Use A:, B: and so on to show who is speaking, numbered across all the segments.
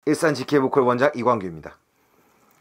A: 일산 GK보컬 원장 이광규입니다.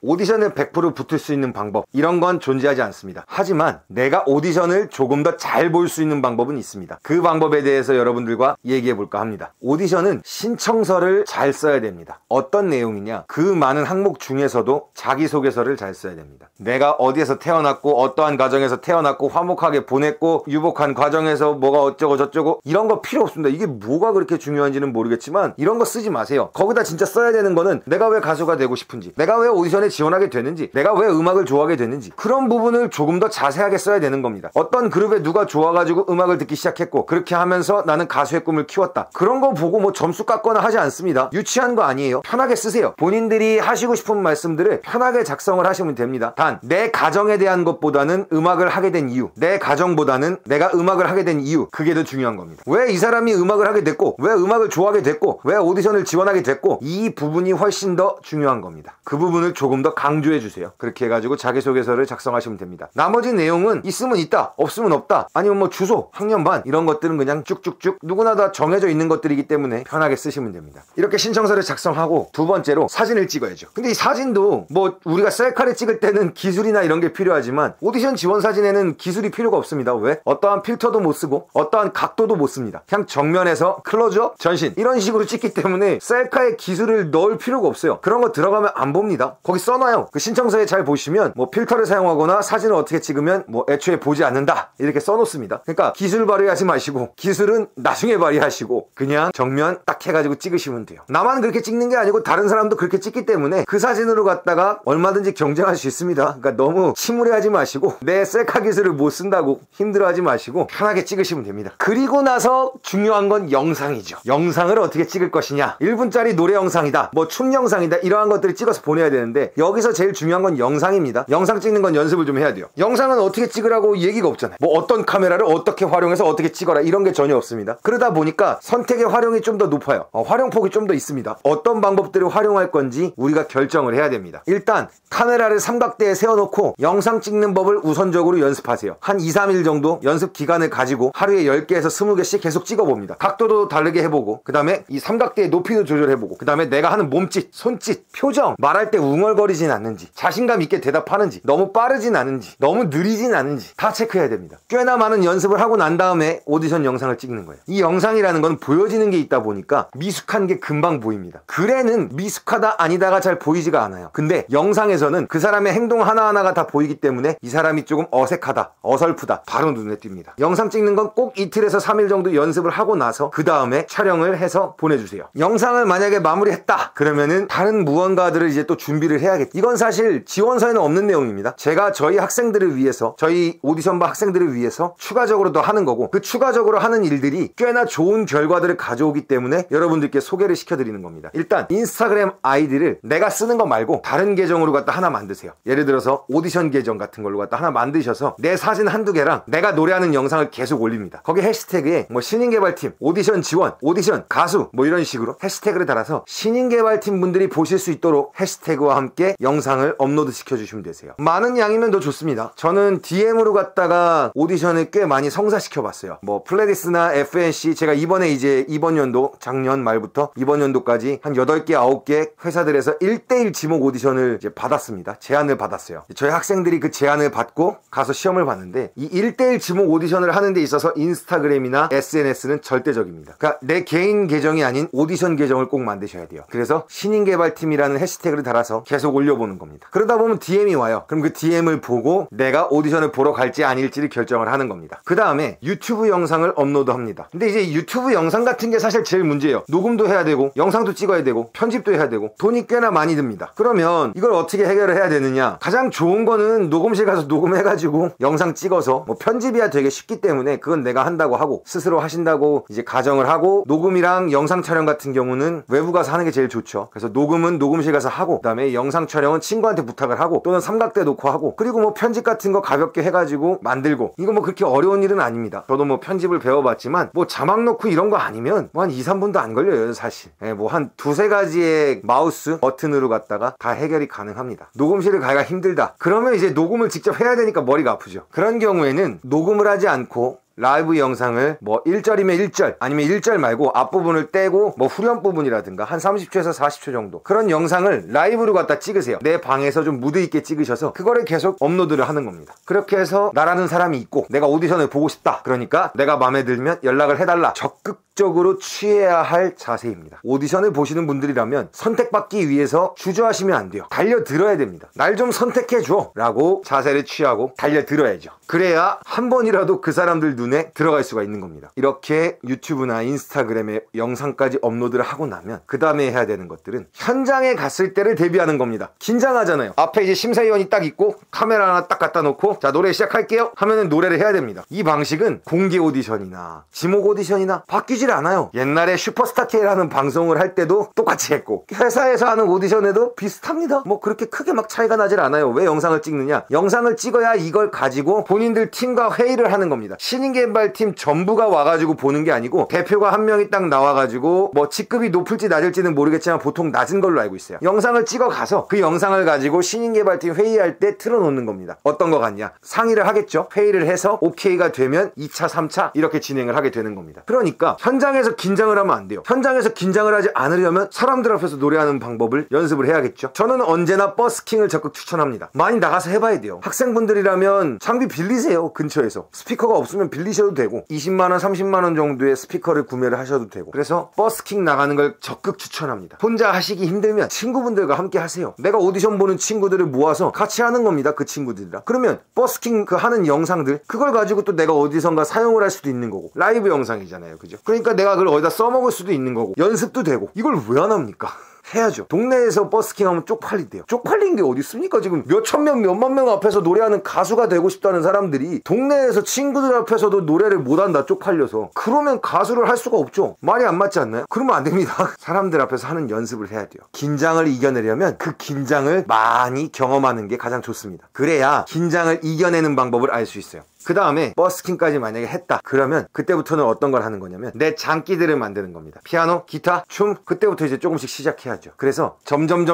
A: 오디션에 100% 붙을 수 있는 방법, 이런 건 존재하지 않습니다. 하지만 내가 오디션을 조금 더 잘 볼 수 있는 방법은 있습니다. 그 방법에 대해서 여러분들과 얘기해 볼까 합니다. 오디션은 신청서를 잘 써야 됩니다. 어떤 내용이냐, 그 많은 항목 중에서도 자기소개서를 잘 써야 됩니다. 내가 어디에서 태어났고 어떠한 가정에서 태어났고 화목하게 보냈고 유복한 과정에서 뭐가 어쩌고 저쩌고, 이런 거 필요 없습니다. 이게 뭐가 그렇게 중요한지는 모르겠지만 이런 거 쓰지 마세요. 거기다 진짜 써야 되는 거는 내가 왜 가수가 되고 싶은지, 내가 왜 오디션에 지원하게 됐는지, 내가 왜 음악을 좋아하게 됐는지, 그런 부분을 조금 더 자세하게 써야 되는 겁니다. 어떤 그룹에 누가 좋아가지고 음악을 듣기 시작했고 그렇게 하면서 나는 가수의 꿈을 키웠다, 그런 거 보고 뭐 점수 깎거나 하지 않습니다. 유치한 거 아니에요. 편하게 쓰세요. 본인들이 하시고 싶은 말씀들을 편하게 작성을 하시면 됩니다. 단 내 가정에 대한 것보다는 음악을 하게 된 이유, 내 가정보다는 내가 음악을 하게 된 이유, 그게 더 중요한 겁니다. 왜 이 사람이 음악을 하게 됐고, 왜 음악을 좋아하게 됐고, 왜 오디션을 지원하게 됐고, 이 부분이 훨씬 더 중요한 겁니다. 그 부분을 조금 더 강조해 주세요. 그렇게 해가지고 자기소개서를 작성하시면 됩니다. 나머지 내용은 있으면 있다, 없으면 없다, 아니면 뭐 주소, 학년반, 이런 것들은 그냥 쭉쭉쭉 누구나 다 정해져 있는 것들이기 때문에 편하게 쓰시면 됩니다. 이렇게 신청서를 작성하고, 두 번째로 사진을 찍어야죠. 근데 이 사진도 뭐 우리가 셀카를 찍을 때는 기술이나 이런 게 필요하지만 오디션 지원 사진에는 기술이 필요가 없습니다. 왜? 어떠한 필터도 못 쓰고 어떠한 각도도 못 씁니다. 그냥 정면에서 클로즈업, 전신, 이런 식으로 찍기 때문에 셀카에 기술을 넣을 필요가 없어요. 그런 거 들어가면 안 봅니다. 거기 써놔요. 그 신청서에 잘 보시면 뭐 필터를 사용하거나 사진을 어떻게 찍으면 뭐 애초에 보지 않는다, 이렇게 써놓습니다. 그러니까 기술 발휘하지 마시고, 기술은 나중에 발휘하시고 그냥 정면 딱 해가지고 찍으시면 돼요. 나만 그렇게 찍는 게 아니고 다른 사람도 그렇게 찍기 때문에 그 사진으로 갖다가 얼마든지 경쟁할 수 있습니다. 그러니까 너무 침울해하지 마시고, 내 셀카 기술을 못 쓴다고 힘들어하지 마시고 편하게 찍으시면 됩니다. 그리고 나서 중요한 건 영상이죠. 영상을 어떻게 찍을 것이냐, 1분짜리 노래 영상이다, 뭐 춤 영상이다, 이러한 것들을 찍어서 보내야 되는데 여기서 제일 중요한 건 영상입니다. 영상 찍는 건 연습을 좀 해야 돼요. 영상은 어떻게 찍으라고 얘기가 없잖아요. 뭐 어떤 카메라를 어떻게 활용해서 어떻게 찍어라, 이런 게 전혀 없습니다. 그러다 보니까 선택의 활용이 좀 더 높아요. 활용폭이 좀 더 있습니다. 어떤 방법들을 활용할 건지 우리가 결정을 해야 됩니다. 일단 카메라를 삼각대에 세워놓고 영상 찍는 법을 우선적으로 연습하세요. 한 2, 3일 정도 연습 기간을 가지고 하루에 10개에서 20개씩 계속 찍어봅니다. 각도도 다르게 해보고, 그 다음에 이 삼각대의 높이도 조절해보고, 그 다음에 내가 하는 몸짓, 손짓, 표정, 말할 때 웅얼거리진 않는지, 자신감 있게 대답하는지, 너무 빠르진 않은지, 너무 느리진 않은지 다 체크해야 됩니다. 꽤나 많은 연습을 하고 난 다음에 오디션 영상을 찍는 거예요. 이 영상이라는 건 보여지는 게 있다 보니까 미숙한 게 금방 보입니다. 글에는 미숙하다 아니다가 잘 보이지가 않아요. 근데 영상에서는 그 사람의 행동 하나하나가 다 보이기 때문에 이 사람이 조금 어색하다, 어설프다, 바로 눈에 띕니다. 영상 찍는 건 꼭 이틀에서 3일 정도 연습을 하고 나서 그 다음에 촬영을 해서 보내주세요. 영상을 만약에 마무리했다 그러면은 다른 무언가들을 이제 또 준비를 해야겠죠. 이건 사실 지원서에는 없는 내용입니다. 제가 저희 학생들을 위해서, 저희 오디션반 학생들을 위해서 추가적으로 더 하는 거고, 그 추가적으로 하는 일들이 꽤나 좋은 결과들을 가져오기 때문에 여러분들께 소개를 시켜드리는 겁니다. 일단 인스타그램 아이디를 내가 쓰는 거 말고 다른 계정으로 갖다 하나 만드세요. 예를 들어서 오디션 계정 같은 걸로 갖다 하나 만드셔서 내 사진 한두 개랑 내가 노래하는 영상을 계속 올립니다. 거기 해시태그에 뭐 신인개발팀, 오디션 지원, 오디션 가수, 뭐 이런 식으로 해시태그를 달아서 신인개발팀 분들이 보실 수 있도록 해시태그와 함께 영상을 업로드 시켜주시면 되세요. 많은 양이면 더 좋습니다. 저는 DM으로 갖다가 오디션을 꽤 많이 성사시켜 봤어요. 뭐 플레디스나 FNC, 제가 이번에 이제 이번 연도, 작년 말부터 이번 연도까지 한 8개, 9개 회사들에서 1대1 지목 오디션을 이제 받았습니다. 제안을 받았어요. 저희 학생들이 그 제안을 받고 가서 시험을 봤는데, 이 1대1 지목 오디션을 하는 데 있어서 인스타그램이나 SNS는 절대적입니다. 그러니까 내 개인 계정이 아닌 오디션 계정을 꼭 만드셔야 돼요. 그래서 신인개발팀이라는 해시태그를 달아서 계속 올려보는 겁니다. 그러다 보면 DM이 와요. 그럼 그 DM을 보고 내가 오디션을 보러 갈지 아닐지를 결정을 하는 겁니다. 그 다음에 유튜브 영상을 업로드합니다. 근데 이제 유튜브 영상 같은 게 사실 제일 문제예요. 녹음도 해야 되고 영상도 찍어야 되고 편집도 해야 되고 돈이 꽤나 많이 듭니다. 그러면 이걸 어떻게 해결을 해야 되느냐, 가장 좋은 거는 녹음실 가서 녹음해가지고 영상 찍어서, 뭐 편집이야 되게 쉽기 때문에 그건 내가 한다고 하고 스스로 하신다고 이제 가정을 하고, 녹음이랑 영상 촬영 같은 경우는 외부 가서 하는 게 제일 좋죠. 그래서 녹음은 녹음실 가서 하고, 그 다음에 영상 촬영은 친구한테 부탁을 하고, 또는 삼각대 놓고 하고, 그리고 뭐 편집 같은 거 가볍게 해가지고 만들고, 이거 뭐 그렇게 어려운 일은 아닙니다. 저도 뭐 편집을 배워봤지만 뭐 자막 넣고 이런 거 아니면 뭐 한 2, 3분도 안 걸려요 사실. 뭐 한 두세 가지의 마우스 버튼으로 갖다가 다 해결이 가능합니다. 녹음실을 가기가 힘들다 그러면 이제 녹음을 직접 해야 되니까 머리가 아프죠. 그런 경우에는 녹음을 하지 않고 라이브 영상을 뭐 1절이면 1절 아니면 1절 말고 앞부분을 떼고 뭐 후렴 부분이라든가 한 30초에서 40초 정도 그런 영상을 라이브로 갖다 찍으세요. 내 방에서 좀 무드있게 찍으셔서 그거를 계속 업로드를 하는 겁니다. 그렇게 해서 나라는 사람이 있고 내가 오디션을 보고 싶다. 그러니까 내가 마음에 들면 연락을 해달라. 적극적으로 취해야 할 자세입니다. 오디션을 보시는 분들이라면 선택받기 위해서 주저하시면 안 돼요. 달려들어야 됩니다. 날 좀 선택해줘 라고 자세를 취하고 달려들어야죠. 그래야 한 번이라도 그 사람들 눈에 들어갈 수가 있는 겁니다. 이렇게 유튜브나 인스타그램에 영상까지 업로드를 하고 나면 그 다음에 해야 되는 것들은 현장에 갔을 때를 대비하는 겁니다. 긴장하잖아요. 앞에 이제 심사위원이 딱 있고 카메라 하나 딱 갖다 놓고 자 노래 시작할게요 하면은 노래를 해야 됩니다. 이 방식은 공개 오디션이나 지목 오디션이나 바뀌질 않아요. 옛날에 슈퍼스타 K라는 방송을 할 때도 똑같이 했고 회사에서 하는 오디션에도 비슷합니다. 뭐 그렇게 크게 막 차이가 나질 않아요. 왜 영상을 찍느냐? 영상을 찍어야 이걸 가지고 본인들 팀과 회의를 하는 겁니다. 신인개발팀 전부가 와가지고 보는 게 아니고 대표가 한 명이 딱 나와가지고 뭐 직급이 높을지 낮을지는 모르겠지만 보통 낮은 걸로 알고 있어요. 영상을 찍어가서 그 영상을 가지고 신인개발팀 회의할 때 틀어놓는 겁니다. 어떤 거 같냐? 상의를 하겠죠. 회의를 해서 오케이가 되면 2차 3차 이렇게 진행을 하게 되는 겁니다. 그러니까 현장에서 긴장을 하면 안 돼요. 현장에서 긴장을 하지 않으려면 사람들 앞에서 노래하는 방법을 연습을 해야겠죠. 저는 언제나 버스킹을 적극 추천합니다. 많이 나가서 해봐야 돼요. 학생분들이라면 장비 빌리세요. 근처에서 스피커가 없으면 빌리셔도 되고 20만원 30만원 정도의 스피커를 구매를 하셔도 되고 그래서 버스킹 나가는 걸 적극 추천합니다. 혼자 하시기 힘들면 친구분들과 함께 하세요. 내가 오디션 보는 친구들을 모아서 같이 하는 겁니다. 그 친구들이랑. 그러면 버스킹 그 하는 영상들 그걸 가지고 또 내가 어디선가 사용을 할 수도 있는 거고 라이브 영상이잖아요. 그죠? 그러니까 내가 그걸 어디다 써먹을 수도 있는 거고 연습도 되고 이걸 왜 안 합니까? 해야죠. 동네에서 버스킹 하면 쪽팔린대요. 쪽팔린 게 어디 있습니까? 지금 몇천 명, 몇만 명 앞에서 노래하는 가수가 되고 싶다는 사람들이 동네에서 친구들 앞에서도 노래를 못한다 쪽팔려서 그러면 가수를 할 수가 없죠. 말이 안 맞지 않나요? 그러면 안 됩니다. 사람들 앞에서 하는 연습을 해야 돼요. 긴장을 이겨내려면 그 긴장을 많이 경험하는 게 가장 좋습니다. 그래야 긴장을 이겨내는 방법을 알 수 있어요. 그 다음에 버스킹까지 만약에 했다 그러면 그때부터는 어떤 걸 하는 거냐면 내 장기들을 만드는 겁니다. 피아노, 기타, 춤 그때부터 이제 조금씩 시작해야죠. 그래서 점점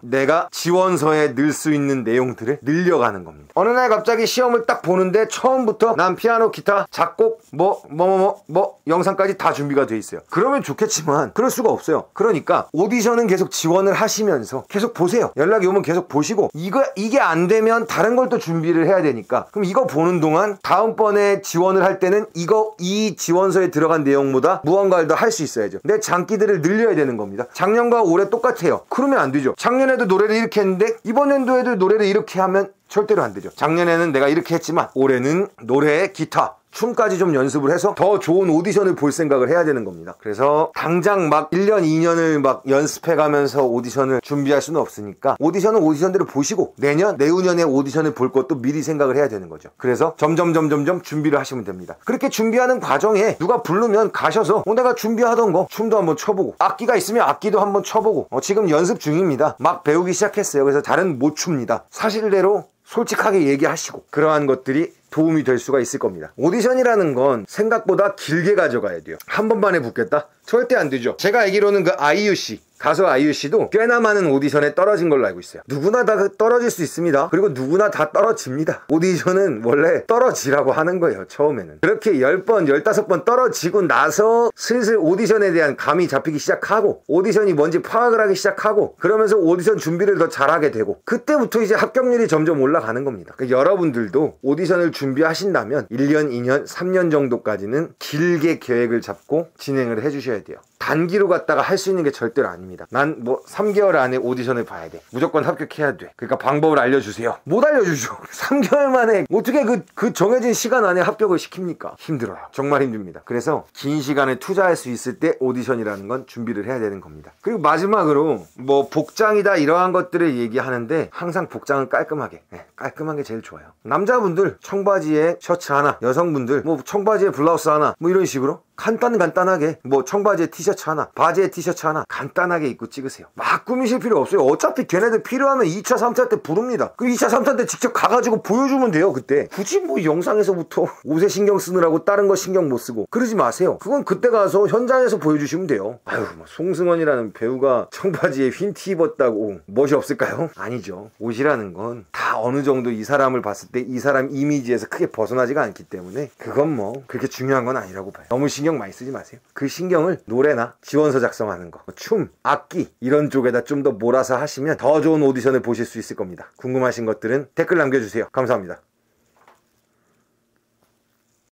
A: 내가 지원서에 넣을 수 있는 내용들을 늘려가는 겁니다. 어느 날 갑자기 시험을 딱 보는데 처음부터 난 피아노, 기타, 작곡 뭐 영상까지 다 준비가 돼 있어요. 그러면 좋겠지만 그럴 수가 없어요. 그러니까 오디션은 계속 지원을 하시면서 계속 보세요. 연락이 오면 계속 보시고 이게 안 되면 다른 걸 또 준비를 해야 되니까 그럼 이거 보는 동안 다음번에 지원을 할 때는 이 지원서에 들어간 내용보다 무언가를 더 할 수 있어야죠. 내 장기들을 늘려야 되는 겁니다. 작년과 올해 똑같아요. 그러면 안 되죠. 작년에도 노래를 이렇게 했는데 이번 연도에도 노래를 이렇게 하면 절대로 안 되죠. 작년에는 내가 이렇게 했지만 올해는 노래, 기타, 춤까지 좀 연습을 해서 더 좋은 오디션을 볼 생각을 해야 되는 겁니다. 그래서 당장 막 1년, 2년을 막 연습해가면서 오디션을 준비할 수는 없으니까 오디션은 오디션대로 보시고 내후년에 오디션을 볼 것도 미리 생각을 해야 되는 거죠. 그래서 점점 준비를 하시면 됩니다. 그렇게 준비하는 과정에 누가 부르면 가셔서 내가 준비하던 거 춤도 한번 춰보고 악기가 있으면 악기도 한번 쳐보고 지금 연습 중입니다. 막 배우기 시작했어요. 그래서 잘은 못 춥니다. 사실대로 솔직하게 얘기하시고 그러한 것들이 도움이 될 수가 있을 겁니다. 오디션이라는 건 생각보다 길게 가져가야 돼요. 한 번만에 붙겠다? 절대 안 되죠. 제가 알기로는 그 아이유씨 가수 아이유씨도 꽤나 많은 오디션에 떨어진 걸로 알고 있어요. 누구나 다 떨어질 수 있습니다. 그리고 누구나 다 떨어집니다. 오디션은 원래 떨어지라고 하는 거예요. 처음에는 그렇게 10번 15번 떨어지고 나서 슬슬 오디션에 대한 감이 잡히기 시작하고 오디션이 뭔지 파악을 하기 시작하고 그러면서 오디션 준비를 더 잘하게 되고 그때부터 이제 합격률이 점점 올라가는 겁니다. 그러니까 여러분들도 오디션을 준비하신다면 1년, 2년, 3년 정도까지는 길게 계획을 잡고 진행을 해주셔야 돼요. 단기로 갔다가 할 수 있는 게 절대로 아닙니다. 난 뭐 3개월 안에 오디션을 봐야 돼. 무조건 합격해야 돼. 그러니까 방법을 알려주세요. 못 알려주죠. 3개월 만에 어떻게 그 정해진 시간 안에 합격을 시킵니까? 힘들어요. 정말 힘듭니다. 그래서 긴 시간을 투자할 수 있을 때 오디션이라는 건 준비를 해야 되는 겁니다. 그리고 마지막으로 뭐 복장이다 이러한 것들을 얘기하는데 항상 복장은 깔끔하게 깔끔하게 제일 좋아요. 남자분들 청바지에 셔츠 하나, 여성분들 뭐 청바지에 블라우스 하나 뭐 이런 식으로 간단하게 뭐 청바지에 티셔츠 하나, 바지에 티셔츠 하나 간단하게 입고 찍으세요. 막 꾸미실 필요 없어요. 어차피 걔네들 필요하면 2차 3차 때 부릅니다. 그 2차 3차 때 직접 가가지고 보여주면 돼요. 그때 굳이 뭐 영상에서부터 옷에 신경 쓰느라고 다른 거 신경 못 쓰고 그러지 마세요. 그건 그때 가서 현장에서 보여주시면 돼요. 아유, 뭐 송승헌이라는 배우가 청바지에 흰 티 입었다고 멋이 없을까요? 아니죠. 옷이라는 건 다 어느 정도 이 사람을 봤을 때 이 사람 이미지에서 크게 벗어나지가 않기 때문에 그건 뭐 그렇게 중요한 건 아니라고 봐요. 너무 신경 많이 쓰지 마세요. 그 신경을 노래나 지원서 작성하는 거, 춤, 악기 이런 쪽에다 좀 더 몰아서 하시면 더 좋은 오디션을 보실 수 있을 겁니다. 궁금하신 것들은 댓글 남겨주세요. 감사합니다.